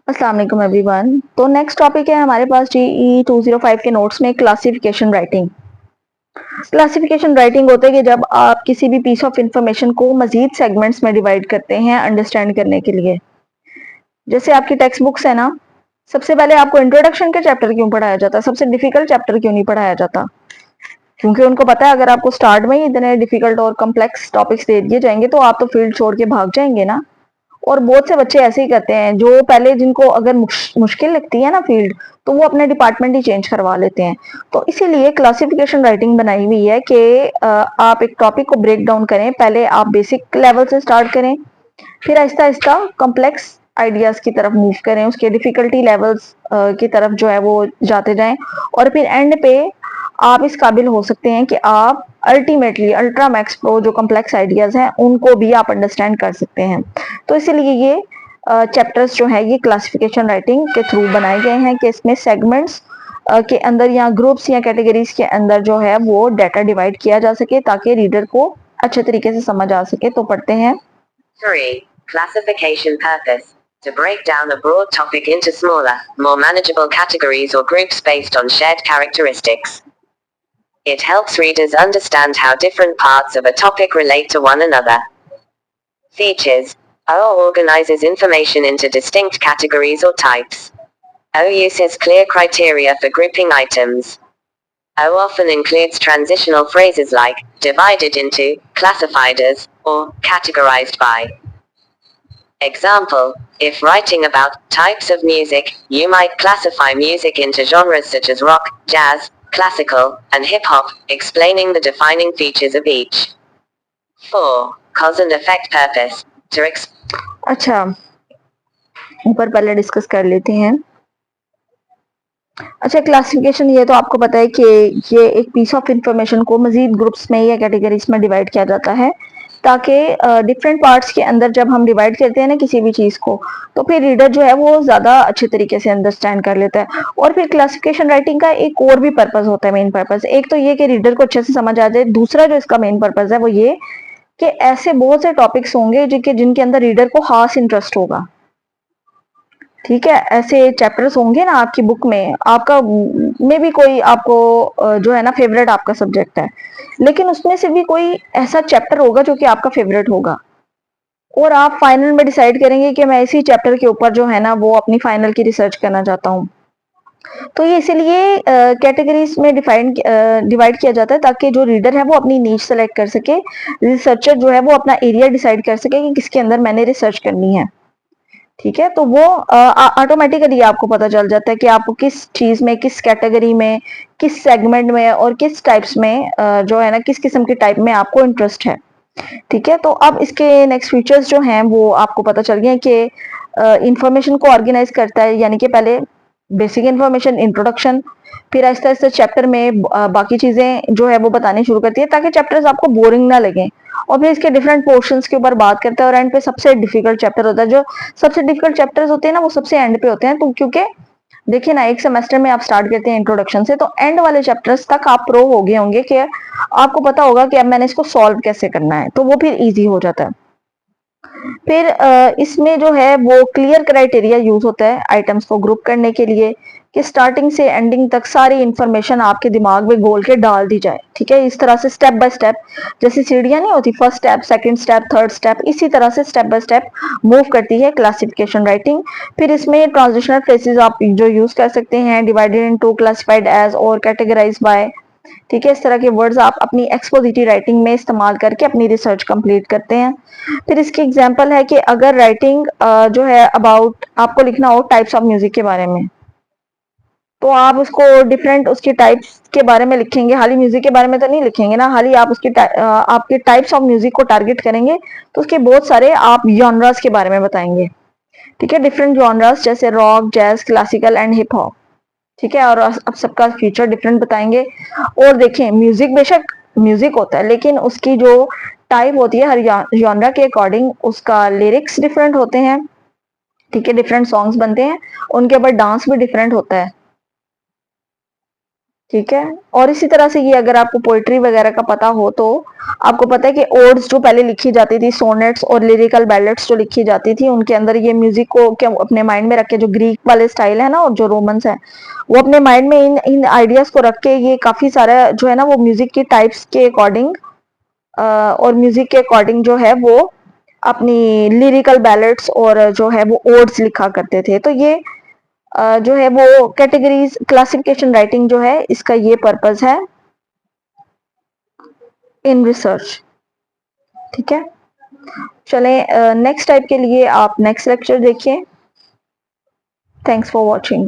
अस्सलाम वालेकुम एवरीवन। तो नेक्स्ट टॉपिक है हमारे पास जीई 205 के नोट्स में क्लासिफिकेशन राइटिंग। क्लासिफिकेशन राइटिंग होता है कि जब आप किसी भी पीस ऑफ इंफॉर्मेशन को मजीद सेगमेंट्स में डिवाइड करते हैं अंडरस्टैंड करने के लिए। जैसे आपकी टेक्स्ट बुक्स है ना, सबसे पहले आपको इंट्रोडक्शन के चैप्टर क्यों पढ़ाया जाता है, सबसे डिफिकल्ट चैप्टर क्यों नहीं पढ़ाया जाता? क्योंकि उनको पता है अगर आपको स्टार्ट में ही इतने डिफिकल्ट और कम्प्लेक्स टॉपिक्स दे दिए जाएंगे तो आप तो फील्ड छोड़ के भाग जाएंगे ना। और बहुत से बच्चे ऐसे ही करते हैं जो पहले जिनको अगर मुश्किल लगती है ना फील्ड, तो वो अपने डिपार्टमेंट ही चेंज करवा लेते हैं। तो इसीलिए क्लासिफिकेशन राइटिंग बनाई हुई है कि आप एक टॉपिक को ब्रेक डाउन करें, पहले आप बेसिक लेवल से स्टार्ट करें, फिर आहिस्ता आहिस्ता कॉम्प्लेक्स आइडियाज की तरफ मूव करें, उसके डिफिकल्टी लेवल्स की तरफ जो है वो जाते जाएं, और फिर एंड पे आप इस काबिल हो सकते हैं कि आप अल्टीमेटली अल्ट्रा मैक्स प्रो जो कॉम्प्लेक्स आइडियाज हैं उनको भी आप अंडरस्टैंड कर सकते हैं। तो इसीलिए ये चैप्टर्स जो है ये क्लासिफिकेशन राइटिंग के थ्रू बनाए गए हैं कि इसमें सेगमेंट्स के अंदर या ग्रुप्स या कैटेगरीज के अंदर जो है वो डाटा डिवाइड किया जा सके ताकि रीडर को अच्छे तरीके से समझ आ सके। तो पढ़ते हैं। 3. Classification purpose. To break down a broad topic into smaller, more manageable categories or groups based on shared characteristics. It helps readers understand how different parts of a topic relate to one another. Features. O organizes information into distinct categories or types. O uses clear criteria for grouping items. O often includes transitional phrases like divided into, classified as, or categorized by. Example, if writing about types of music, you might classify music into genres such as rock, jazz, classical, and hip-hop, explaining the defining features of each. 4. Cause and effect purpose. अच्छा, ऊपर पहले discuss कर लेते हैं। अच्छा, classification ये तो आपको पता है कि ये एक पीस ऑफ इंफॉर्मेशन को मजीद ग्रुप्स में या कैटेगरीज में डिवाइड किया जाता है ताकि डिफरेंट पार्ट्स के अंदर जब हम डिवाइड करते हैं ना किसी भी चीज को, तो फिर रीडर जो है वो ज्यादा अच्छे तरीके से अंडरस्टैंड कर लेता है। और फिर क्लासिफिकेशन राइटिंग का एक और भी पर्पज होता है, मेन पर्पज। एक तो ये कि रीडर को अच्छे से समझ आ जाए, दूसरा जो इसका मेन पर्पज है वो ये कि ऐसे बहुत से टॉपिक्स होंगे जिनके अंदर रीडर को खास इंटरेस्ट होगा। ठीक है, ऐसे चैप्टर्स होंगे ना आपकी बुक में, आपका में भी कोई आपको जो है ना फेवरेट आपका सब्जेक्ट है, लेकिन उसमें से भी कोई ऐसा चैप्टर होगा जो कि आपका फेवरेट होगा, और आप फाइनल में डिसाइड करेंगे कि मैं इसी चैप्टर के ऊपर जो है ना वो अपनी फाइनल की रिसर्च करना चाहता हूँ। तो ये इसीलिए कैटेगरीज में डिवाइड किया जाता है ताकि जो रीडर है वो अपनी नीच सेलेक्ट कर सके, रिसर्चर जो है वो अपना एरिया डिसाइड कर सके कि किसके अंदर मैंने रिसर्च करनी है। ठीक है, तो वो ऑटोमेटिकली आपको पता चल जाता है कि आपको किस चीज में, किस कैटेगरी में, किस सेगमेंट में और किस टाइप्स में जो है ना किस किस्म के टाइप में आपको इंटरेस्ट है। ठीक है, तो अब इसके नेक्स्ट फीचर्स जो हैं वो आपको पता चल गए कि इंफॉर्मेशन को ऑर्गेनाइज करता है, यानी कि पहले बेसिक इंफॉर्मेशन, इंट्रोडक्शन, फिर आहिस्ता आहिस्ता चैप्टर में बाकी चीजें जो है वो बतानी शुरू करती है ताकि चैप्टर्स आपको बोरिंग ना लगे, और फिर इसके डिफरेंट पोर्शंस के ऊपर बात करता है, और एंड पे सबसे डिफिकल्ट चैप्टर होता है। जो सबसे डिफिकल्ट चैप्टर्स होते हैं ना वो सबसे एंड पे होते हैं, तो क्योंकि देखिए ना, एक सेमेस्टर में आप स्टार्ट करते हैं इंट्रोडक्शन से, तो एंड वाले चैप्टर्स तक आप प्रो हो गए होंगे कि आपको पता होगा कि अब मैंने इसको सॉल्व कैसे करना है, तो वो फिर इजी हो जाता है। फिर इसमें जो है वो क्लियर क्राइटेरिया यूज होता है आइटम्स को ग्रुप करने के लिए, कि स्टार्टिंग से एंडिंग तक सारी इंफॉर्मेशन आपके दिमाग में घोल के डाल दी जाए। ठीक है, इस तरह से स्टेप बाय स्टेप, जैसे सीढ़ियां नहीं होती, first step, second step, third step, इसी तरह से स्टेप बाय स्टेप मूव करती है क्लासिफिकेशन राइटिंग। फिर इसमें ट्रांजिशनल फ्रेजेस आप जो यूज कर सकते हैं, डिवाइडेड इनटू, क्लासिफाइड एज और कैटेगराइज बाय। ठीक है, इस तरह के वर्ड्स आप अपनी एक्सपोजिटरी राइटिंग में इस्तेमाल करके अपनी रिसर्च कंप्लीट करते हैं। फिर इसकी एग्जांपल है कि अगर राइटिंग जो है अबाउट, आपको लिखना हो टाइप्स ऑफ म्यूजिक के बारे में, तो आप उसको डिफरेंट उसके टाइप्स के बारे में लिखेंगे, हाली म्यूजिक के बारे में तो नहीं लिखेंगे ना, हाली आप उसकी आपके टाइप्स ऑफ म्यूजिक को टारगेट करेंगे, तो उसके बहुत सारे आप जॉनरास के बारे में बताएंगे। ठीक है, डिफरेंट जॉनरास जैसे rock, jazz, classical and hip hop. ठीक है, और अब सबका फीचर डिफरेंट बताएंगे। और देखें, म्यूजिक बेशक म्यूजिक होता है, लेकिन उसकी जो टाइप होती है हर जॉनरा के अकॉर्डिंग उसका लिरिक्स डिफरेंट होते हैं। ठीक है, डिफरेंट सॉन्ग्स बनते हैं, उनके ऊपर डांस भी डिफरेंट होता है। ठीक है। और इसी तरह से ये अगर आपको पोइट्री वगैरह का पता हो तो आपको पता है कि ओड्स जो पहले लिखी जाती थी, सोनेट्स और लिरिकल बैलेट्स जो लिखी जाती थी, उनके अंदर ये म्यूजिक को क्या अपने माइंड में रख के, जो ग्रीक वाले स्टाइल है ना और जो रोमन्स है, वो अपने माइंड में इन इन आइडियाज को रख के ये काफी सारा जो है ना वो म्यूजिक की टाइप्स के अकॉर्डिंग और म्यूजिक के अकॉर्डिंग जो है वो अपनी लिरिकल बैलेट्स और जो है वो ओड्स लिखा करते थे। तो ये जो है वो कैटेगरीज क्लासिफिकेशन राइटिंग जो है इसका ये पर्पस है इन रिसर्च। ठीक है, चलें नेक्स्ट टाइप के लिए आप नेक्स्ट लेक्चर देखिए। Thanks for watching.